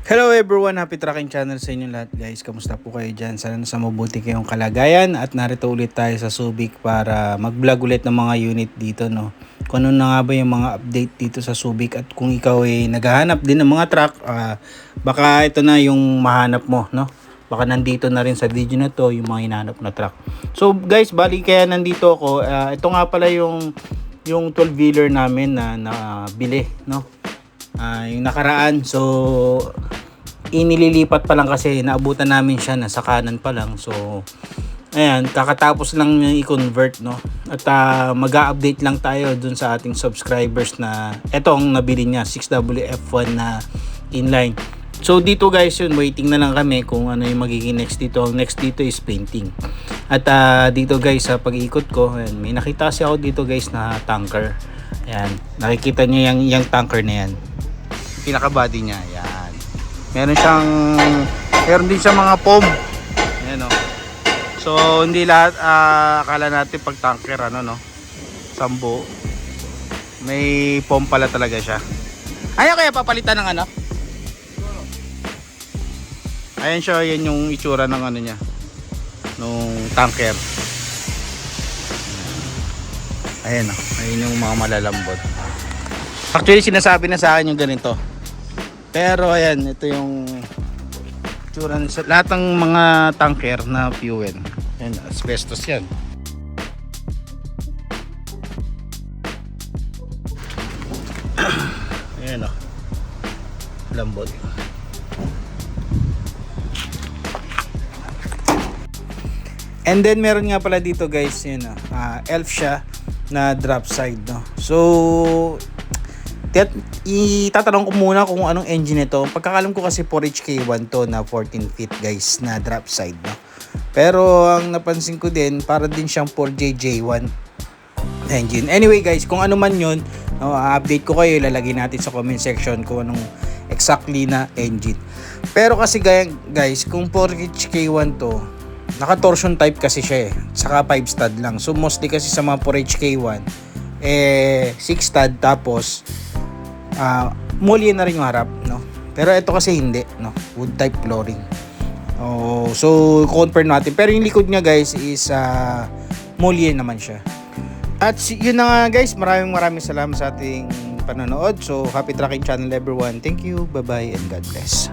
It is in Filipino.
Hello everyone, happy tracking channel sa inyo lahat guys. Kamusta po kayo dyan? Sana nasa mabuti kayong kalagayan at narito ulit tayo sa Subic para mag-vlog ulit ng mga unit dito, no. Kung ano na nga ba yung mga update dito sa Subic at kung ikaw ay naghahanap din ng mga truck, baka ito na yung mahanap mo, no. Baka nandito na rin sa video na to yung mga hinahanap na truck. So guys, bali kaya nandito ako, ito nga pala yung 12-wheeler namin na nabili, no. Yung nakaraan, so inililipat pa lang kasi naabutan namin siya, nasa kanan pa lang. So ayan, kakatapos lang niya i-convert, no. At mag-a-update lang tayo dun sa ating subscribers na etong nabili niya 6WF1 na inline. So dito guys, yun, waiting na lang kami kung ano yung magiging next dito. Ang next dito is painting. At dito guys, sa pag-ikot ko, ayan, may nakita kasi ako dito guys na tanker. Ayan, nakikita niyo yung tanker na yan, pinaka-body niya. Ayan, meron din siya mga foam. Ayan, oh. So hindi lahat akala natin pag tanker no, sambo, may foam pala talaga siya. Ayaw kaya papalitan ng ano? Ayan siya, yan yung itsura ng ano niya, nung tanker. Ayan, oh. Ayan yung mga malalambot. Actually sinasabi na sa akin yung ganito. Pero ayan, ito yung itsura sa lahat ng mga tanker na fuel. Ayan, asbestos yan. Ayan, oh. Lambot. And then meron nga pala dito guys, yun, elf siya na drop side, no. So itatanong ko muna kung anong engine ito. Pagkakalam ko kasi 4HK1 to na 14 feet guys na drop side, no. Pero ang napansin ko din, para din siyang 4JJ1 engine. Anyway guys, kung ano man yun, no, update ko kayo, ilalagay natin sa comment section kung anong exactly na engine. Pero kasi guys, kung 4HK1 to, naka-torsion type kasi siya eh. Saka 5 stud lang. So mostly kasi sa mga 4HK1, 6 stud tapos mullion na rin yung harap, no. Pero ito kasi hindi, no. Wood type flooring. Oh, so compare natin. Pero yung likod niya guys is mullion naman siya. At yun na nga guys, maraming salamat sa ating panonood. So happy tracking channel everyone. Thank you. Bye-bye and God bless.